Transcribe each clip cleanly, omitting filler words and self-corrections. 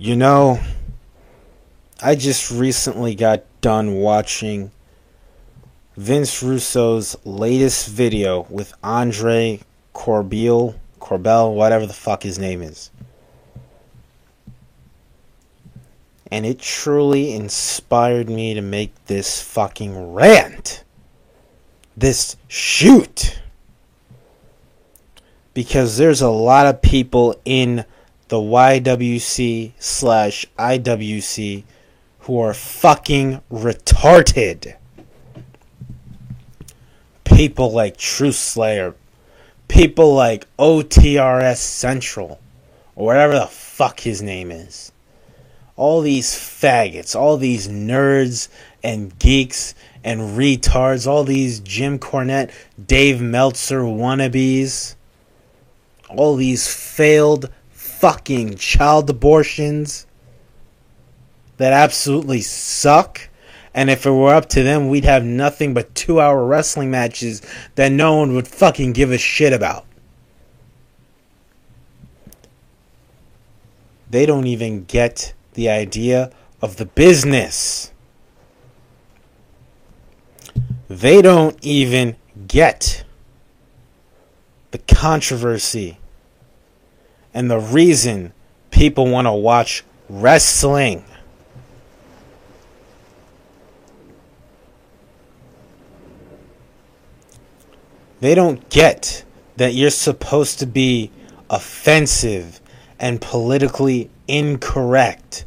You know, I just recently got done watching Vince Russo's latest video with Andre Corbell, whatever the fuck his name is. And it truly inspired me to make this fucking rant. This shoot. Because there's a lot of people in the YWC/IWC who are fucking retarded. People like Truth Slayer. People like OTRS Central. Or whatever the fuck his name is. All these faggots. All these nerds and geeks and retards. All these Jim Cornette, Dave Meltzer wannabes. All these failed fucking child abortions that absolutely suck. And if it were up to them, we'd have nothing but 2-hour wrestling matches that no one would fucking give a shit about. They don't even get the idea of the business. They don't even get the controversy and the reason people want to watch wrestling. They don't get that you're supposed to be offensive and politically incorrect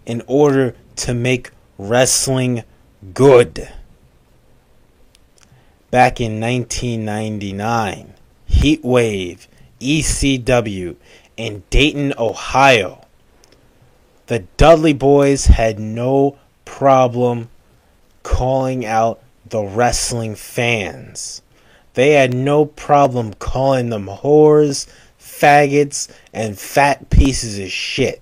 in order to make wrestling good. Back in 1999, Heatwave, ECW, in Dayton, Ohio, the Dudley Boys had no problem calling out the wrestling fans. They had no problem calling them whores, faggots, and fat pieces of shit.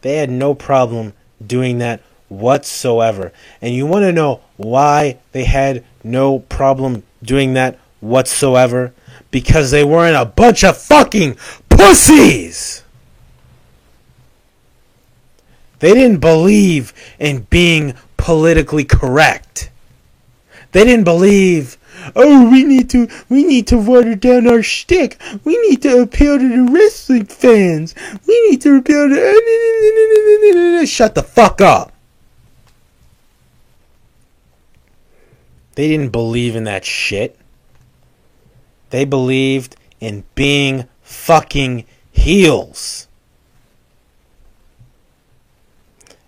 They had no problem doing that whatsoever. And you want to know why they had no problem doing that whatsoever? Because they weren't a bunch of fucking pussies! They didn't believe in being politically correct. They didn't believe, oh, we need to water down our shtick. We need to appeal to the wrestling fans. We need to appeal to... Shut the fuck up. They didn't believe in that shit. They believed in being fucking heels.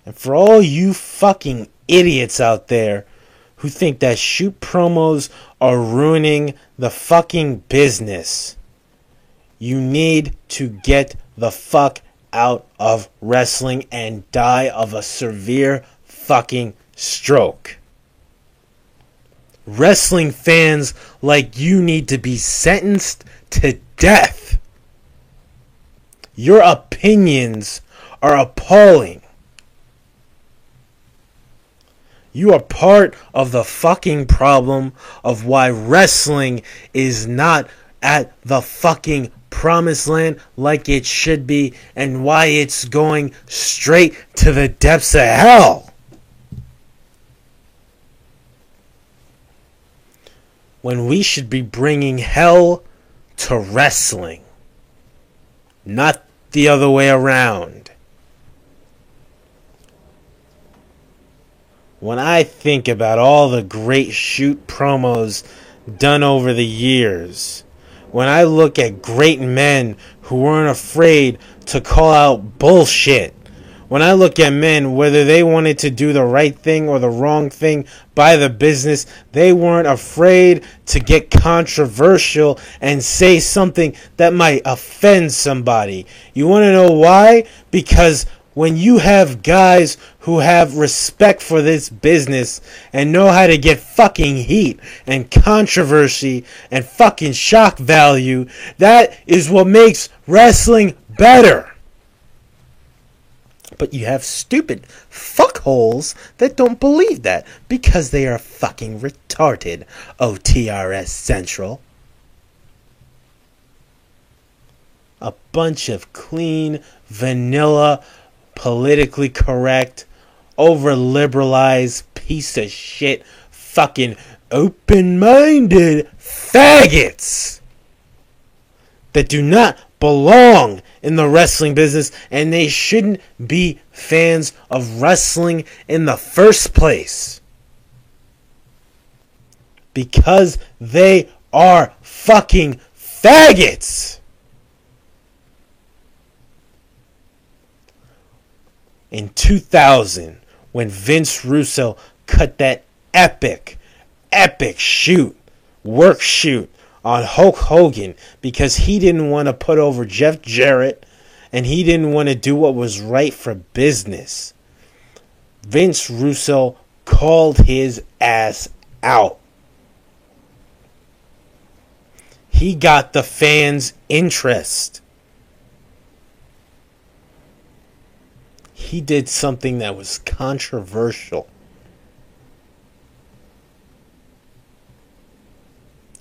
And for all you fucking idiots out there who think that shoot promos are ruining the fucking business, you need to get the fuck out of wrestling and die of a severe fucking stroke. Wrestling fans like you need to be sentenced to death. Your opinions are appalling. You are part of the fucking problem of why wrestling is not at the fucking promised land like it should be, and why it's going straight to the depths of hell. When we should be bringing hell to wrestling, not the other way around. When I think about all the great shoot promos done over the years, when I look at great men who weren't afraid to call out bullshit, when I look at men, whether they wanted to do the right thing or the wrong thing by the business, they weren't afraid to get controversial and say something that might offend somebody. You want to know why? Because when you have guys who have respect for this business and know how to get fucking heat and controversy and fucking shock value, that is what makes wrestling better. But you have stupid fuckholes that don't believe that because they are fucking retarded. OTRS Central. A bunch of clean, vanilla, politically correct, over liberalized piece of shit, fucking open-minded faggots that do not belong in the wrestling business, and they shouldn't be fans of wrestling in the first place. Because they are fucking faggots. In 2000, when Vince Russo cut that epic work shoot on Hulk Hogan because he didn't want to put over Jeff Jarrett and he didn't want to do what was right for business, Vince Russo called his ass out. He got the fans' interest. He did something that was controversial.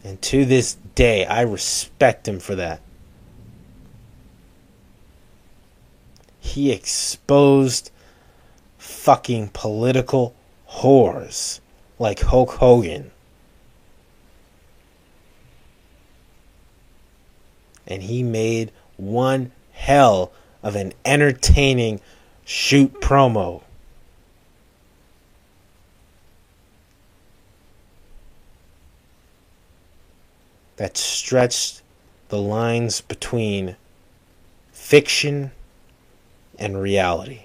And to this day, I respect him for that. He exposed fucking political whores like Hulk Hogan. And he made one hell of an entertaining shoot promo. That stretched the lines between fiction and reality.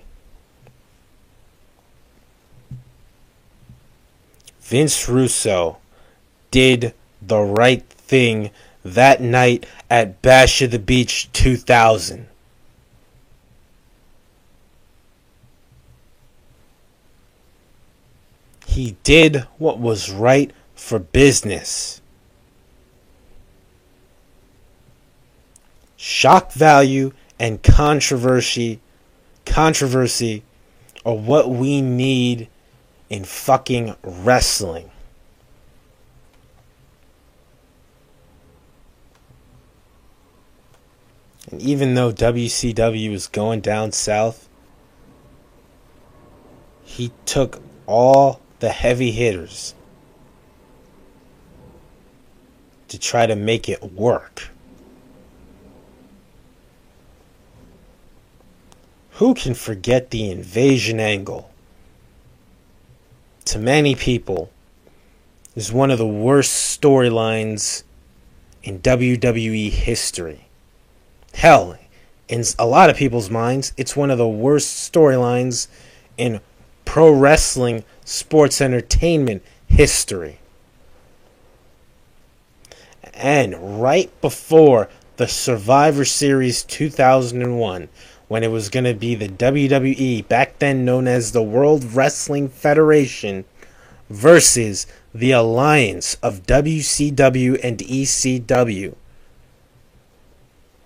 Vince Russo did the right thing that night at Bash at the Beach 2000. He did what was right for business. Shock value and controversy are what we need in fucking wrestling. And even though WCW is going down south, he took all the heavy hitters to try to make it work. Who can forget the invasion angle? To many people, is one of the worst storylines in WWE history. Hell, in a lot of people's minds, it's one of the worst storylines in pro wrestling sports entertainment history. And right before the Survivor Series 2001, when it was going to be the WWE, back then known as the World Wrestling Federation, versus the alliance of WCW and ECW,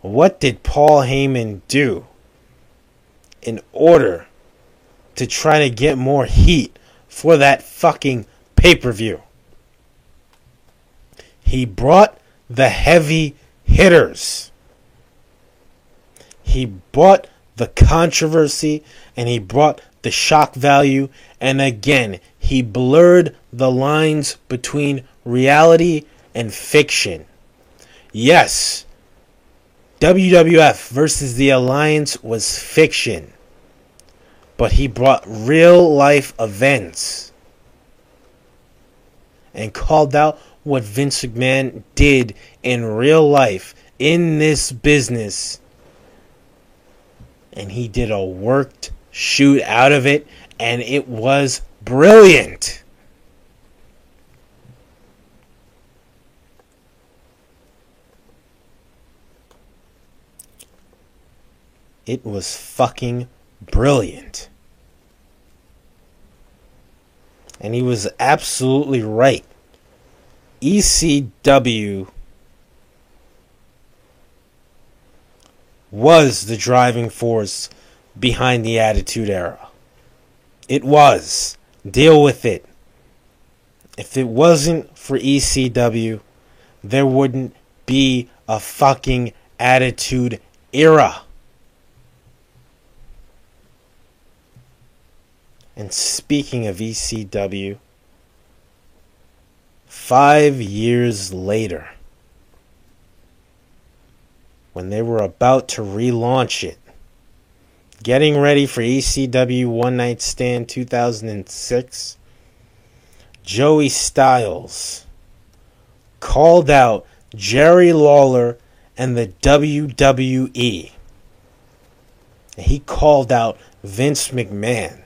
what did Paul Heyman do in order to try to get more heat for that fucking pay-per-view? He brought the heavy hitters. He brought the controversy and he brought the shock value, and again, he blurred the lines between reality and fiction. Yes, WWF versus the Alliance was fiction, but he brought real life events and called out what Vince McMahon did in real life in this business. And he did a worked shoot out of it, and it was brilliant. It was fucking brilliant. And he was absolutely right. ECW was the driving force behind the Attitude Era. It was. Deal with it. If it wasn't for ECW, there wouldn't be a fucking Attitude Era. And speaking of ECW, 5 years later, when they were about to relaunch it, getting ready for ECW One Night Stand 2006, Joey Styles called out Jerry Lawler and the WWE. And he called out Vince McMahon.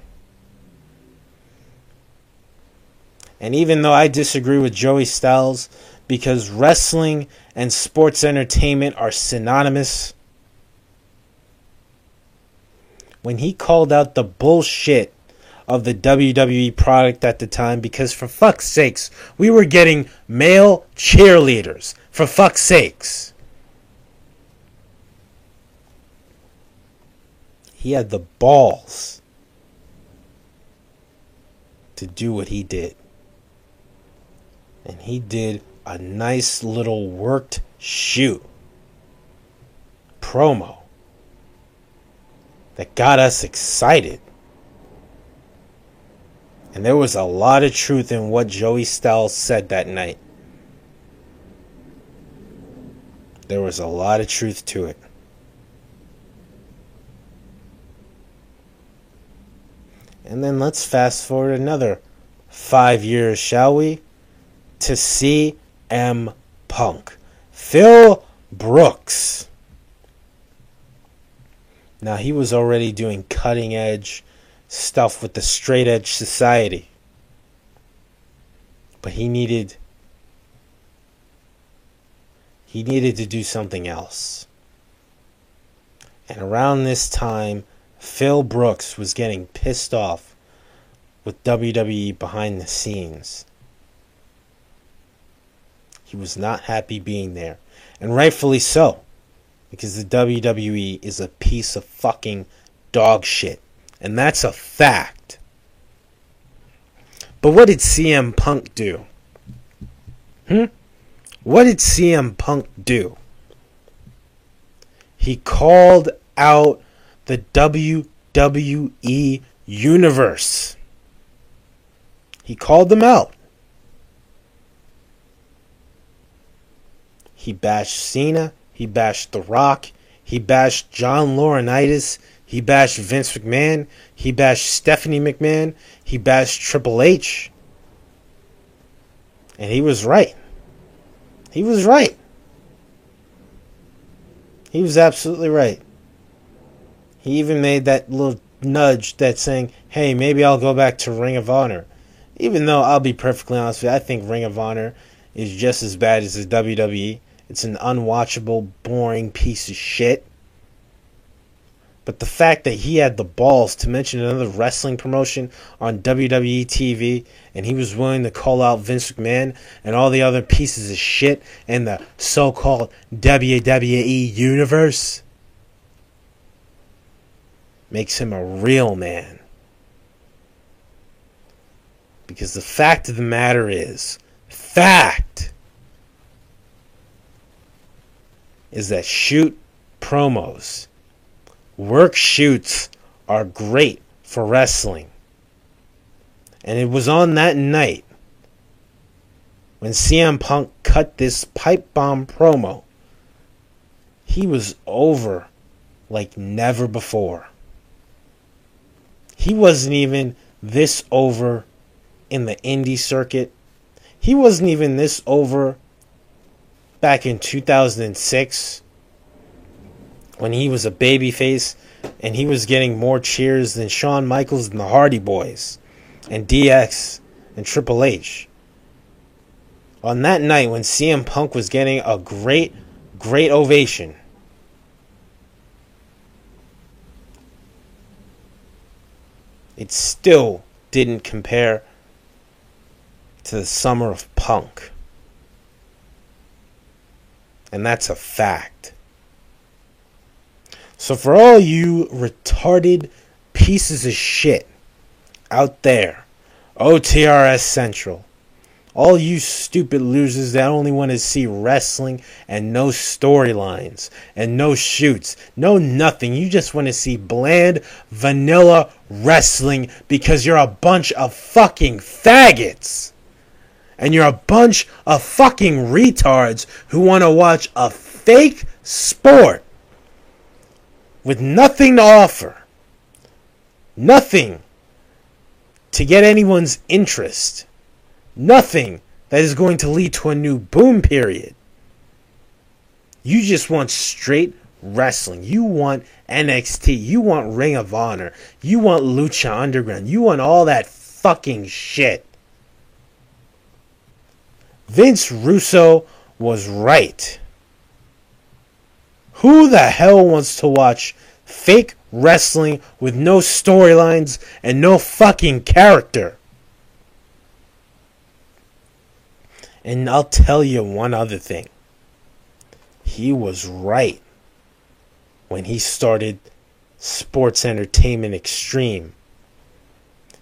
And even though I disagree with Joey Styles, because wrestling and sports entertainment are synonymous, when he called out the bullshit of the WWE product at the time, because for fuck's sakes, we were getting male cheerleaders. For fuck's sakes. He had the balls to do what he did. And he did a nice little worked shoot promo that got us excited. And there was a lot of truth in what Joey Styles said that night. There was a lot of truth to it. And then let's fast forward another 5 years, shall we? To CM Punk. Phil Brooks. Now, he was already doing cutting edge stuff with the Straight Edge Society. But he needed to do something else. And around this time, Phil Brooks was getting pissed off with WWE behind the scenes. He was not happy being there. And rightfully so. Because the WWE is a piece of fucking dog shit. And that's a fact. But what did CM Punk do? What did CM Punk do? He called out the WWE Universe. He called them out. He bashed Cena. He bashed The Rock. He bashed John Laurinaitis. He bashed Vince McMahon. He bashed Stephanie McMahon. He bashed Triple H. And he was right. He was right. He was absolutely right. He even made that little nudge that saying, hey, maybe I'll go back to Ring of Honor. Even though, I'll be perfectly honest with you, I think Ring of Honor is just as bad as the WWE. It's an unwatchable, boring piece of shit. But the fact that he had the balls to mention another wrestling promotion on WWE TV, and he was willing to call out Vince McMahon and all the other pieces of shit in the so-called WWE Universe, makes him a real man. Because the fact of the matter is that shoot promos, work shoots are great for wrestling. And it was on that night when CM Punk cut this pipe bomb promo, he was over like never before. He wasn't even this over in the indie circuit. He wasn't even this over back in 2006 when he was a babyface and he was getting more cheers than Shawn Michaels and the Hardy Boys and DX and Triple H. On that night when CM Punk was getting a great ovation, it still didn't compare to the summer of Punk. And that's a fact. So for all you retarded pieces of shit out there, OTRS Central, All you stupid losers that only want to see wrestling and no storylines and no shoots, no nothing. You just want to see bland, vanilla wrestling because you're a bunch of fucking faggots. And you're a bunch of fucking retards who want to watch a fake sport with nothing to offer. Nothing to get anyone's interest. Nothing that is going to lead to a new boom period. You just want straight wrestling. You want NXT. You want Ring of Honor. You want Lucha Underground. You want all that fucking shit. Vince Russo was right. Who the hell wants to watch fake wrestling with no storylines and no fucking character? And I'll tell you one other thing. He was right when he started Sports Entertainment Extreme.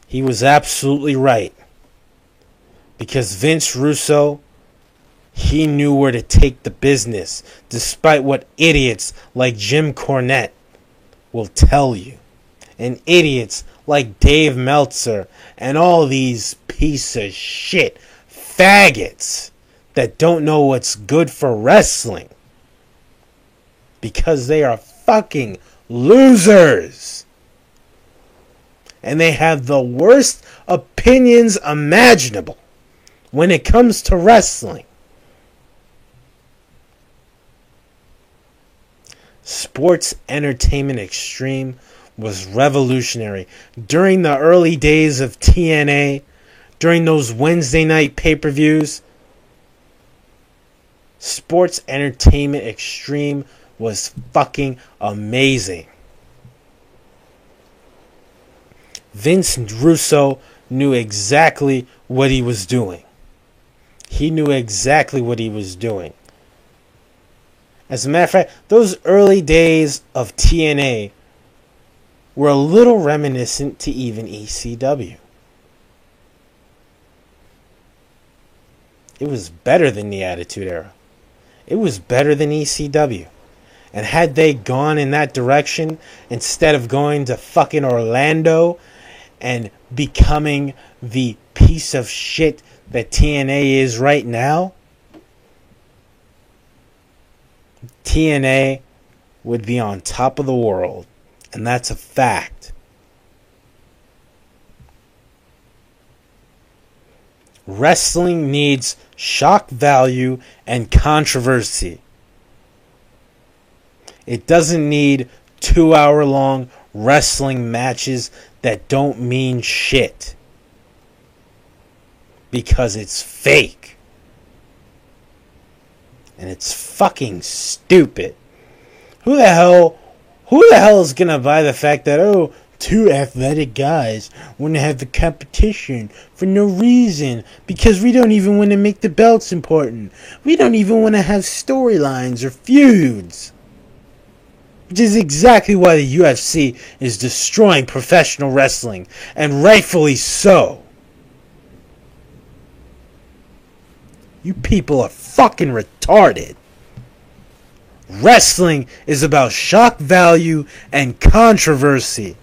He was absolutely right. Because Vince Russo, he knew where to take the business, despite what idiots like Jim Cornette will tell you. And idiots like Dave Meltzer and all these piece of shit faggots that don't know what's good for wrestling. Because they are fucking losers. And they have the worst opinions imaginable when it comes to wrestling. Sports Entertainment Extreme was revolutionary. During the early days of TNA, during those Wednesday night pay-per-views, Sports Entertainment Extreme was fucking amazing. Vince Russo knew exactly what he was doing. He knew exactly what he was doing. As a matter of fact, those early days of TNA were a little reminiscent to even ECW. It was better than the Attitude Era. It was better than ECW. And had they gone in that direction, instead of going to fucking Orlando and becoming the piece of shit that TNA is right now, TNA would be on top of the world. And that's a fact. Wrestling needs shock value and controversy. It doesn't need 2-hour-long wrestling matches that don't mean shit. Because it's fake. And it's fucking stupid. Who the hell is gonna buy the fact that, two athletic guys want to have the competition for no reason because we don't even want to make the belts important. We don't even want to have storylines or feuds. Which is exactly why the UFC is destroying professional wrestling, and rightfully so. You people are fucking retarded. Wrestling is about shock value and controversy.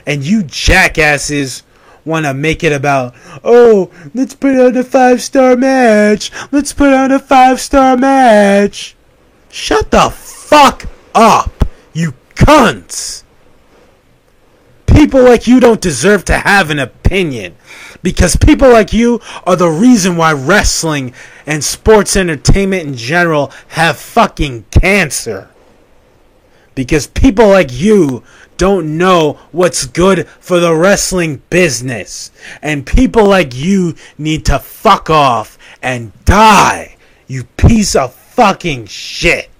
And you jackasses want to make it about, let's put on a 5-star match. Let's put on a 5-star match. Shut the fuck up, you cunts. People like you don't deserve to have an opinion. Because people like you are the reason why wrestling and sports entertainment in general have fucking cancer. Because people like you don't know what's good for the wrestling business. And people like you need to fuck off and die, you piece of fucking shit.